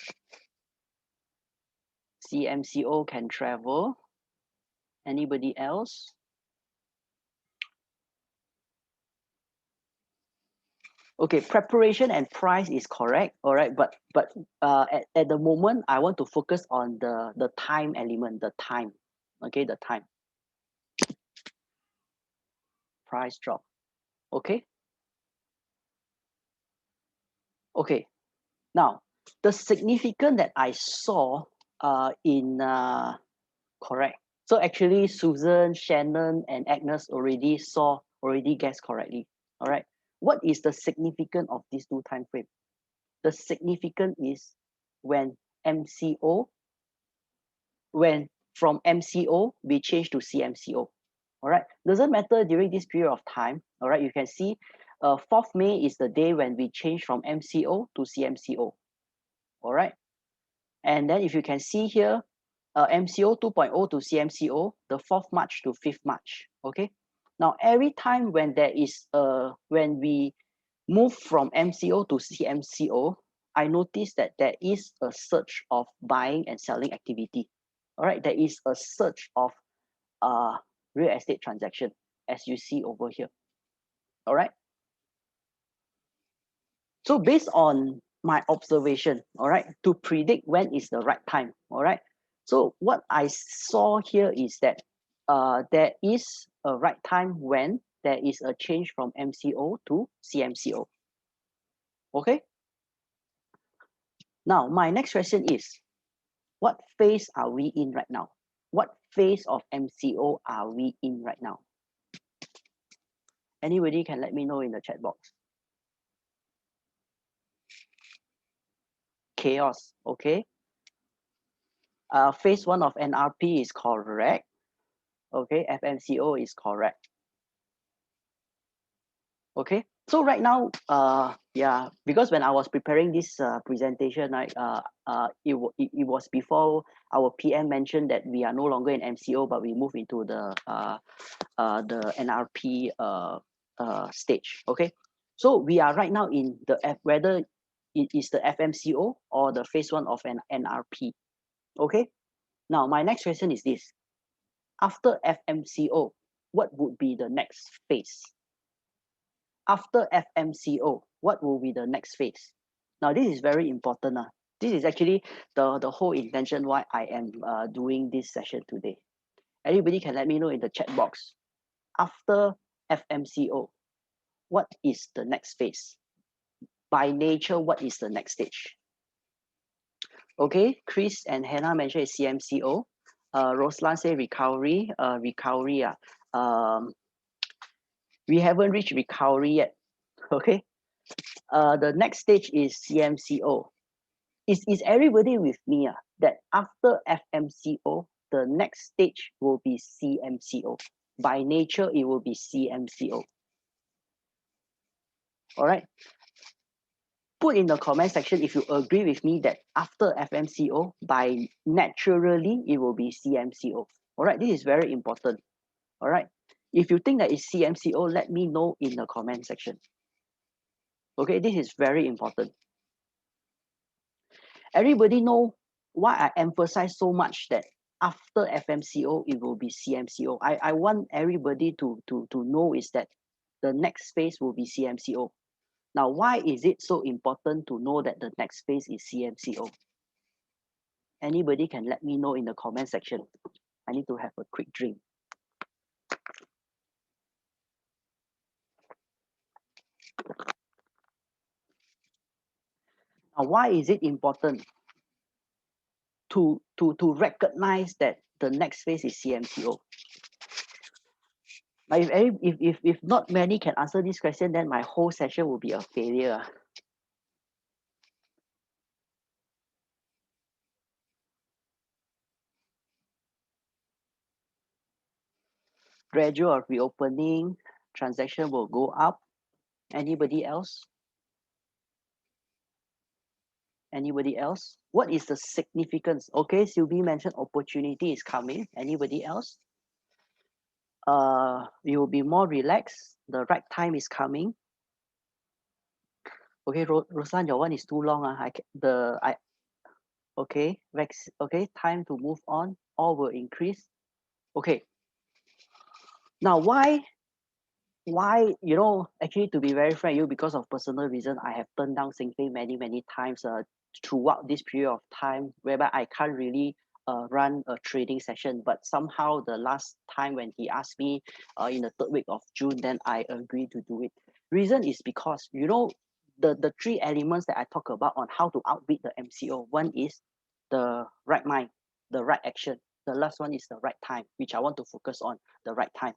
CMCO can travel. Anybody else? Okay, preparation and price is correct. All right, but at the moment, I want to focus on the time element, the time. Okay, the time. Price drop. Okay. Okay. Now, the significance that I saw in correct. So actually, Susan, Shannon, and Agnes already guessed correctly. All right. What is the significance of these two time frame? The significance is when MCO, when from MCO we change to CMCO. All right. Doesn't matter during this period of time. All right. You can see 4th May is the day when we change from MCO to CMCO. All right. And then if you can see here, MCO 2.0 to CMCO, the 4th March to 5th March. Okay. Now, every time when there is when we move from MCO to CMCO, I noticed that there is a surge of buying and selling activity. All right, there is a surge of real estate transaction, as you see over here. All right. So based on my observation, all right, to predict when is the right time, all right. So what I saw here is that there is a right time when there is a change from MCO to CMCO. Okay. Now, my next question is, what phase are we in right now? What phase of MCO are we in right now? Anybody can let me know in the chat box. Chaos, okay. Phase 1 of NRP is correct. Okay, FMCO is correct. Okay, so right now, yeah, because when I was preparing this presentation, right, it was before our PM mentioned that we are no longer in MCO, but we move into the NRP stage. Okay, so we are right now in the whether it is the FMCO or the phase 1 of an NRP. Okay, now my next question is this: after FMCO, what would be the next phase? After FMCO, what will be the next phase? Now, this is very important. This is actually the whole intention why I am doing this session today. Anybody can let me know in the chat box. After FMCO, what is the next phase? By nature, what is the next stage? Okay, Chris and Hannah mentioned it's CMCO. Roslan say recovery. Recovery. We haven't reached recovery yet. Okay. The next stage is CMCO. Is everybody with me? That after FMCO, the next stage will be CMCO. By nature, it will be CMCO. All right. Put in the comment section if you agree with me that after FMCO, by naturally, it will be CMCO. All right. This is very important. All right. If you think that it's CMCO, let me know in the comment section. Okay. This is very important. Everybody know why I emphasize so much that after FMCO, it will be CMCO. I want everybody to know is that the next phase will be CMCO. Now, why is it so important to know that the next phase is CMCO? Anybody can let me know in the comment section. I need to have a quick drink. Now, why is it important to recognize that the next phase is CMCO? Now, if not many can answer this question, then my whole session will be a failure. Gradual reopening, transaction will go up. Anybody else? Anybody else? What is the significance? Okay, Sylvie mentioned opportunity is coming. Anybody else? You will be more relaxed. The right time is coming. Okay, Rosan, your one is too long. Okay, okay, time to move on. All will increase. Okay. Now, why, actually, to be very frank, because of personal reason, I have turned down Singpay many times throughout this period of time, whereby I can't really run a trading session. But somehow the last time when he asked me in the 3rd week of June, then I agreed to do it. Reason is because, the 3 elements that I talk about on how to outbid the MCO. One is the right mind, the right action. The last one is the right time, which I want to focus on the right time.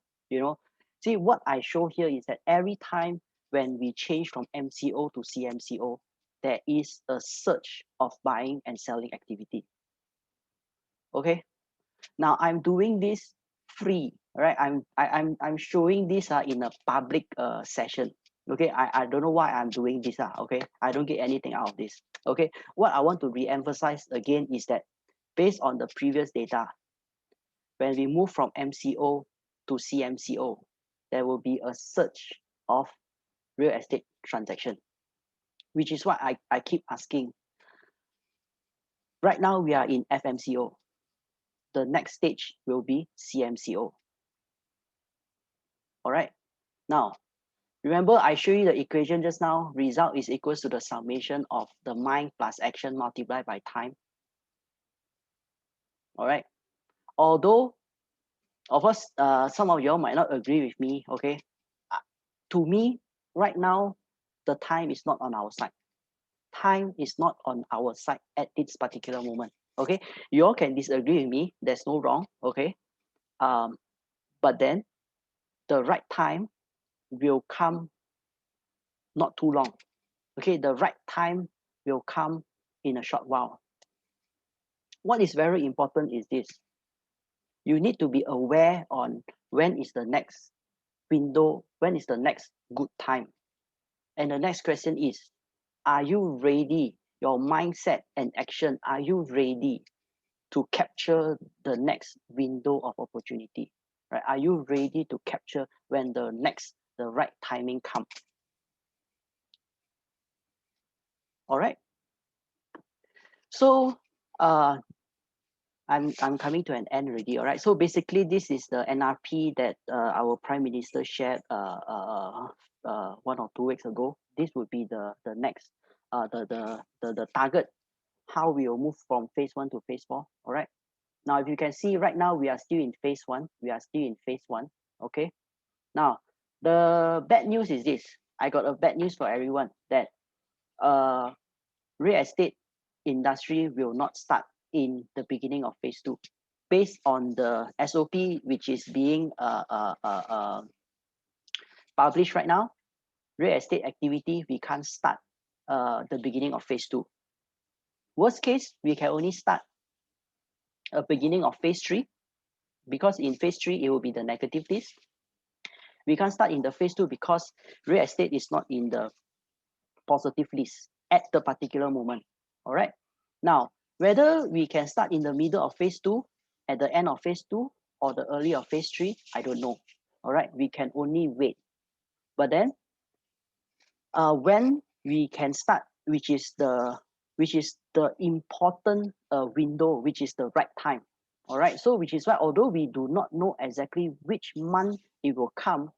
See, what I show here is that every time when we change from MCO to CMCO, there is a surge of buying and selling activity. Okay, now I'm doing this free, right? I'm showing this in a public session, Okay, I don't know why I'm doing this. Okay, I don't get anything out of this. Okay, what I want to re-emphasize again is that based on the previous data, when we move from MCO to CMCO, there will be a surge of real estate transaction, which is what I keep asking. Right now, we are in FMCO. The next stage will be CMCO. All right. Now, remember I showed you the equation just now. Result is equals to the summation of the mind plus action multiplied by time. All right. Although, of course, some of you all might not agree with me. Okay. To me, right now, the time is not on our side. Time is not on our side at this particular moment. Okay. You all can disagree with me. There's no wrong. Okay. But then the right time will come not too long. Okay, the right time will come in a short while. What is very important is this. You need to be aware on when is the next window, when is the next good time. And the next question is, are you ready? Your mindset and action, are you ready to capture the next window of opportunity? Right? Are you ready to capture when the right timing comes? All right. So I'm coming to an end already. All right. So basically, this is the NRP that our Prime Minister shared 1 or 2 weeks ago. This would be the next the target, how we will move from phase 1 to phase 4. All right. Now, if you can see right now, we are still in phase 1. We are still in phase 1. Okay. Now, the bad news is this. I got a bad news for everyone that real estate industry will not start in the beginning of phase 2 based on the SOP which is being published right now. Real estate activity, we can't start the beginning of phase 2. Worst case, we can only start a beginning of phase 3 because in phase 3 it will be the negative list. We can't start in the phase 2 because real estate is not in the positive list at the particular moment. All right. Now, whether we can start in the middle of phase 2, at the end of phase 2, or the early of phase 3, I don't know. All right. We can only wait. But then, when we can start, which is the important window, which is the right time. All right. So, which is why, although we do not know exactly which month it will come,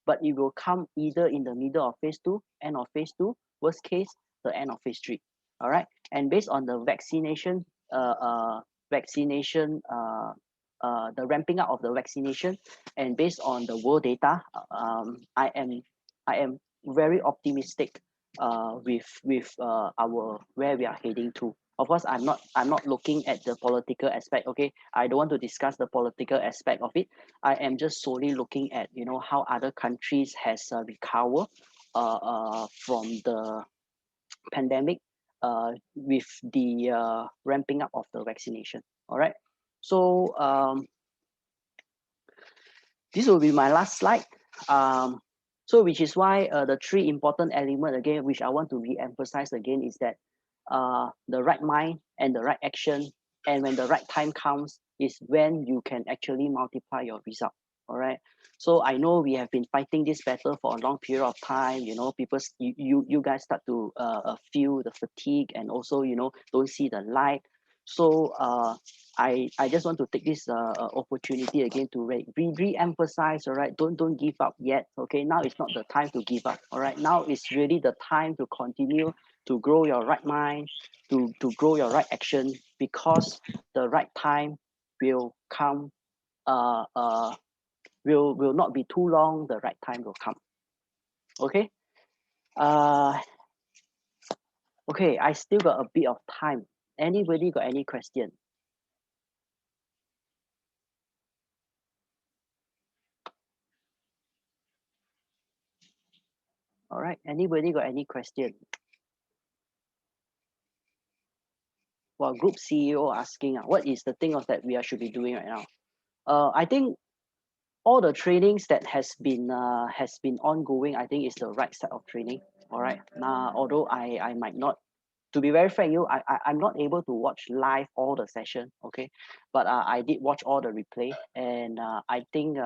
but it will come either in the middle of phase 2, end of phase 2, worst case, the end of phase 3. All right. And based on the vaccination, the ramping up of the vaccination, and based on the world data, I am very optimistic with our where we are heading to. Of course, I'm not looking at the political aspect. Okay, I don't want to discuss the political aspect of it. I am just solely looking at how other countries has recovered from the pandemic with the ramping up of the vaccination. All right. So this will be my last slide. So which is why the three important elements again, which I want to re-emphasize again, is that the right mind and the right action, and when the right time comes, is when you can actually multiply your result. All right. So I know we have been fighting this battle for a long period of time. People, you guys start to feel the fatigue, and also don't see the light. So I just want to take this opportunity again to re-emphasize. All right, don't give up yet. Okay, now is not the time to give up. All right, now is really the time to continue to grow your right mind, to grow your right action, because the right time will come. Will not be too long. The right time will come. Okay. Okay, I still got a bit of time. Anybody got any question? All right. Anybody got any question? Well, group CEO asking, what is the thing of that we should be doing right now? I think all the trainings that has been ongoing, I think is the right set of training. All right. Now, although I might not, to be very frank, I'm not able to watch live all the session. Okay, but I did watch all the replay, and I think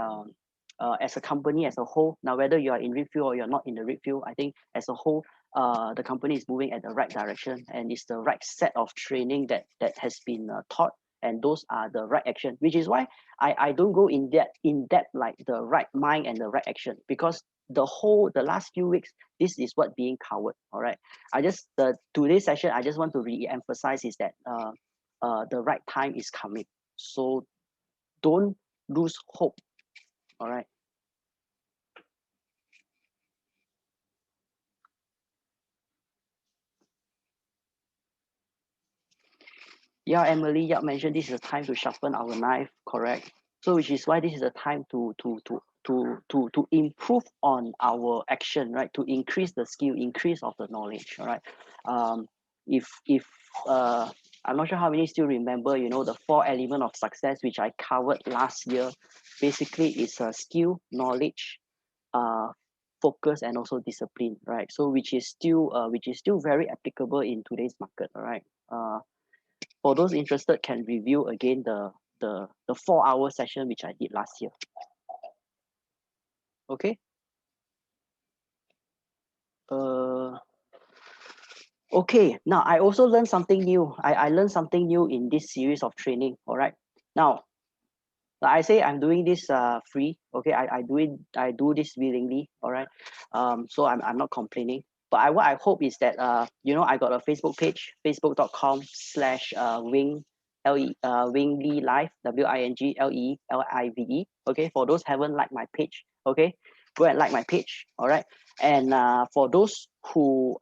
as a company as a whole, now whether you are in red field or you're not in the red field, I think as a whole, the company is moving at the right direction, and it's the right set of training that has been taught, and those are the right action, which is why I don't go in depth like the right mind and the right action, because the last few weeks, this is what being covered. All right, the today's session, I just want to re-emphasize is that the right time is coming, so don't lose hope. All right. Yeah, Emily Yap mentioned this is a time to sharpen our knife, correct? So which is why this is a time to improve on our action, right? To increase the skill, increase of the knowledge, all right? If I'm not sure how many still remember, the 4 elements of success which I covered last year, basically is a skill, knowledge, uh, focus, and also discipline, right? So which is still very applicable in today's market, all right? For those interested, can review again the 4 hour session which I did last year. Okay. Okay, now I also learned something new. I learned something new in this series of training. All right. Now, like I say, I'm doing this free. Okay, I do this willingly. All right. So I'm not complaining. But what I hope is that I got a Facebook page, facebook.com/wing Wingley Live, WINGLELIVE. Okay, for those haven't liked my page, okay, go and like my page. All right. And for those who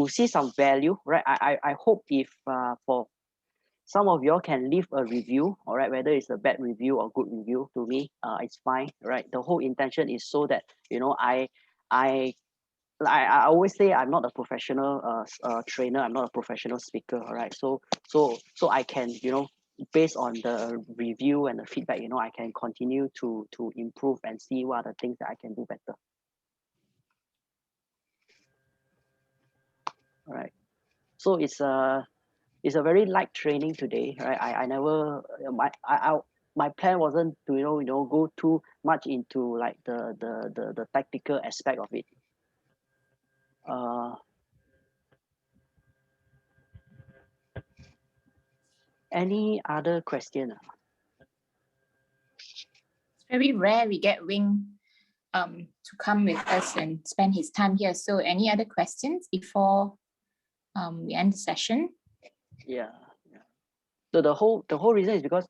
see some value, right, I hope if for some of y'all can leave a review, all right, whether it's a bad review or good review, to me it's fine, right? The whole intention is so that I I always say I'm not a professional trainer, I'm not a professional speaker, all right? So I can, based on the review and the feedback, I can continue to improve and see what are the things that I can do better. All right. So it's a very light training today, right? I never my plan wasn't to go too much into like the tactical aspect of it. Any other question? It's very rare we get Wing to come with us and spend his time here. So any other questions before we end the session? Yeah. So the whole reason is because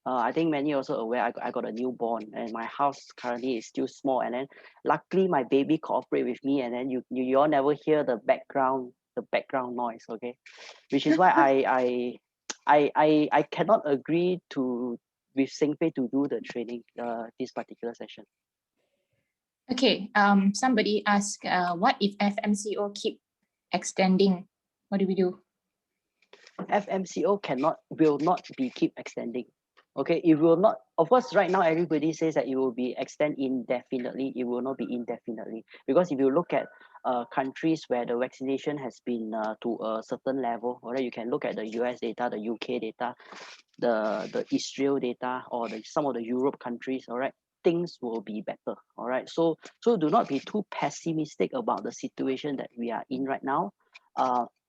I think many also aware I got a newborn, and my house currently is still small, and then luckily my baby cooperate with me, and then you all never hear the background noise, okay, which is why I cannot agree with Sengfei to do the training this particular session. Okay, somebody asked, what if FMCO keep extending? What do we do? FMCO will not be keep extending. Okay, it will not. Of course, right now everybody says that it will be extend indefinitely. It will not be indefinitely, because if you look at countries where the vaccination has been to a certain level, alright, you can look at the US data, the UK data, the Israel data, or some of the Europe countries. Alright, things will be better. Alright, so do not be too pessimistic about the situation that we are in right now.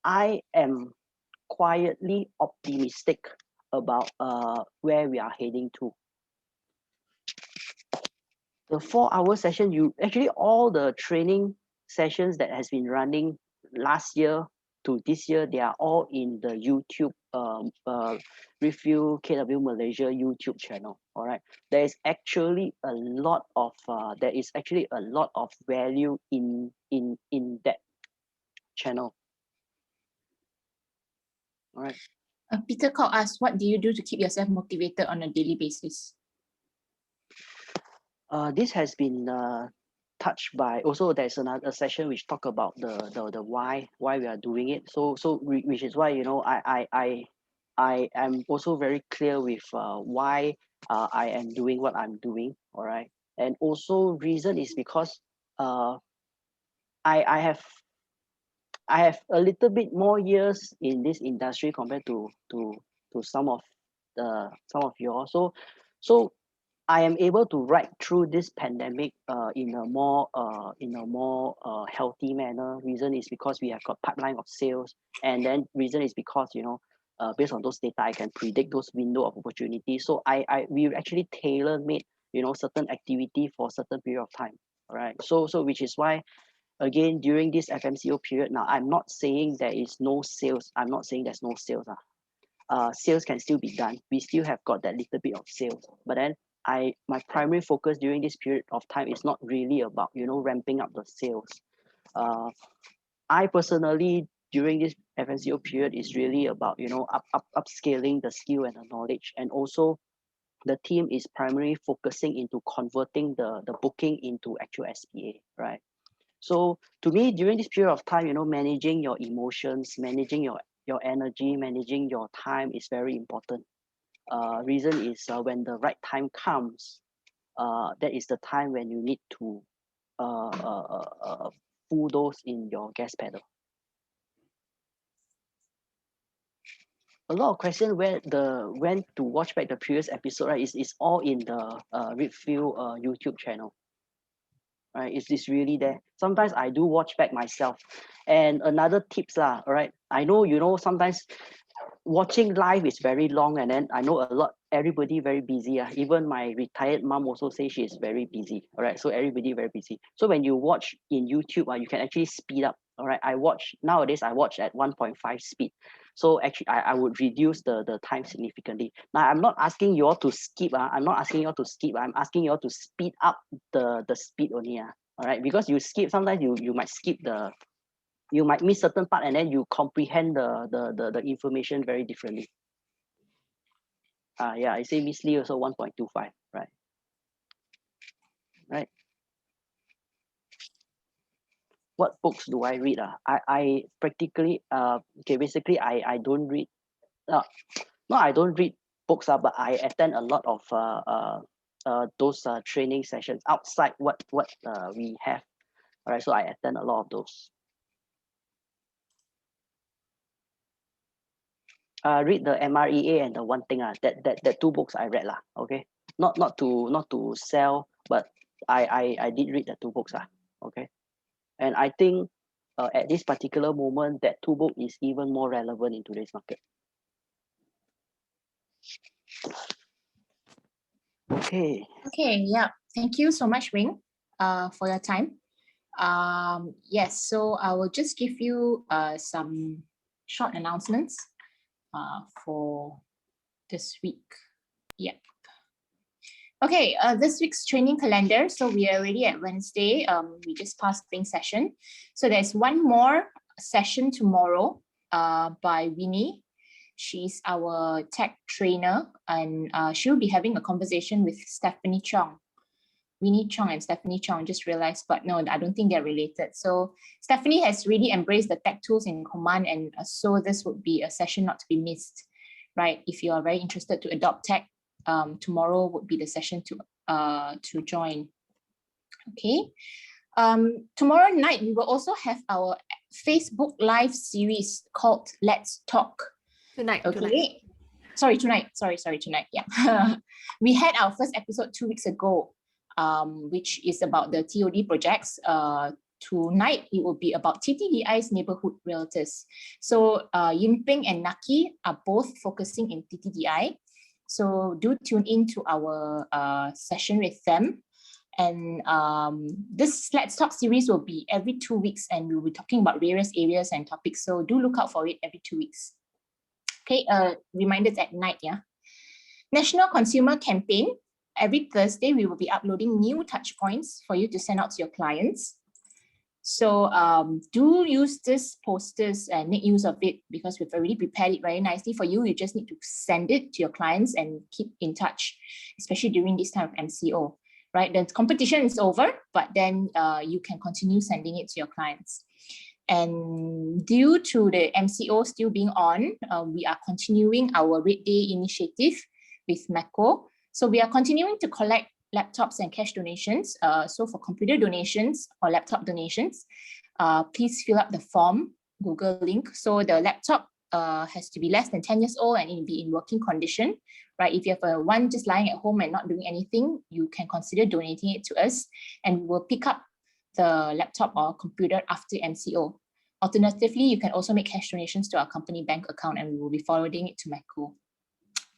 I am quietly optimistic about where we are heading to. The 4 hour session, you actually all the training sessions that has been running last year to this year, they are all in the YouTube Review KW Malaysia YouTube channel. All right, there is actually a lot of value in that channel. All right. Peter called us. What do you do to keep yourself motivated on a daily basis? This has been touched by, also there's another session which talk about the why we are doing it. So which is why I am also very clear with why I am doing what I'm doing. All right. And also reason is because uh, I have a little bit more years in this industry compared to some of you all. So I am able to ride through this pandemic in a more healthy manner. Reason is because we have got pipeline of sales, and then reason is because based on those data, I can predict those window of opportunity. So we actually tailor made certain activity for certain period of time. All right. So which is why again during this FMCO period now, I'm not saying there is no sales. I'm not saying there's no sales. Sales can still be done. We still have got that little bit of sales, but then my primary focus during this period of time is not really about ramping up the sales. I personally during this FMCO period is really about upscaling the skill and the knowledge, and also the team is primarily focusing into converting the booking into actual SPA, right? So to me, during this period of time, managing your emotions, managing your energy, managing your time is very important. Reason is when the right time comes, that is the time when you need to pull those in your gas pedal. A lot of questions when to watch back the previous episode, right? Is all in the Redfield YouTube channel. Right, it's really there. Sometimes I do watch back myself. And another tips lah, all right. I know sometimes watching live is very long, and then I know a lot everybody very busy. Even my retired mom also say she is very busy. All right. So everybody very busy. So when you watch in YouTube, you can actually speed up. All right. Nowadays I watch at 1.5 speed. So actually I would reduce the time significantly. Now I'm not asking you all to skip. I'm not asking you all to skip. I'm asking you all to speed up the speed only. All right. Because you skip, sometimes you might skip you might miss certain part, and then you comprehend the information very differently. Yeah, I say Miss Lee also 1.25, right? Right. What books do I read? I practically okay, basically I don't read no, I don't read books, but I attend a lot of those training sessions outside what we have. All right, so I attend a lot of those. Read the MREA and the One Thing. That two books I read lah. Okay, not to sell, but I did read the two books. Okay, and I think at this particular moment, that two book is even more relevant in today's market. Okay. Okay, yeah. Thank you so much, Wing, for your time. Yes, so I will just give you some short announcements for this week. Yep. Okay, this week's training calendar. So we are already at Wednesday. We just passed the session. So there's one more session tomorrow by Winnie. She's our tech trainer, and she'll be having a conversation with Stephanie Chong. Winnie Chong and Stephanie Chong, just realized, but no, I don't think they're related. So Stephanie has really embraced the tech tools in command, and so this would be a session not to be missed, right? If you are very interested to adopt tech, tomorrow would be the session to join. Okay. Tomorrow night, we will also have our Facebook Live series called Let's Talk. Tonight. Tonight. Sorry, tonight. Yeah. We had our first episode 2 weeks ago, which is about the TOD projects. Tonight, it will be about TTDI's neighborhood realtors. So Yimping and Naki are both focusing in TTDI. So do tune in to our session with them. And this Let's Talk series will be every 2 weeks, and we'll be talking about various areas and topics. So do look out for it every 2 weeks. Okay, reminders at night, yeah. National Consumer Campaign. Every Thursday, we will be uploading new touch points for you to send out to your clients. So do use these posters and make use of it, because we've already prepared it very nicely for you. You just need to send it to your clients and keep in touch, especially during this time of MCO, right? The competition is over, but then you can continue sending it to your clients. And due to the MCO still being on, we are continuing our Red Day initiative with MCO. So we are continuing to collect laptops and cash donations. So for computer donations or laptop donations, please fill up the form, Google link. So the laptop has to be less than 10 years old and it will be in working condition, right? If you have one just lying at home and not doing anything, you can consider donating it to us and we'll pick up the laptop or computer after MCO. Alternatively, you can also make cash donations to our company bank account and we will be forwarding it to MCO.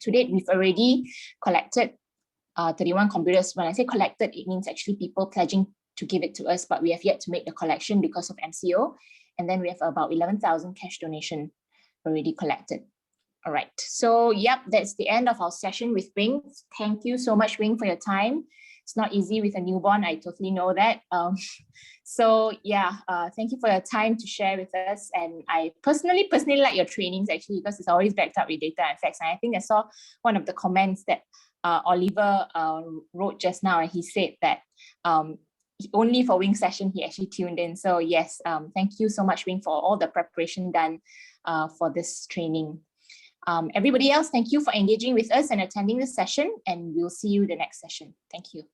To date, we've already collected 31 computers. When I say collected, it means actually people pledging to give it to us, but we have yet to make the collection because of MCO. And then we have about 11,000 cash donation already collected. All right, so yep, that's the end of our session with Wing. Thank you so much, Wing, for your time. It's not easy with a newborn, I totally know that. So yeah, thank you for your time to share with us. And I personally like your trainings actually, because it's always backed up with data and facts. And I think I saw one of the comments that Oliver wrote just now, and he said that only for Wing session, he actually tuned in. So yes, thank you so much, Wing, for all the preparation done for this training. Everybody else, thank you for engaging with us and attending this session, and we'll see you the next session. Thank you.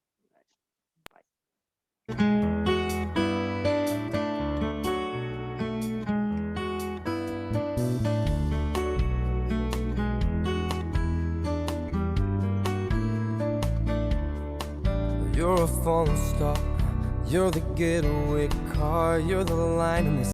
You're a falling star, you're the getaway car, you're the line in this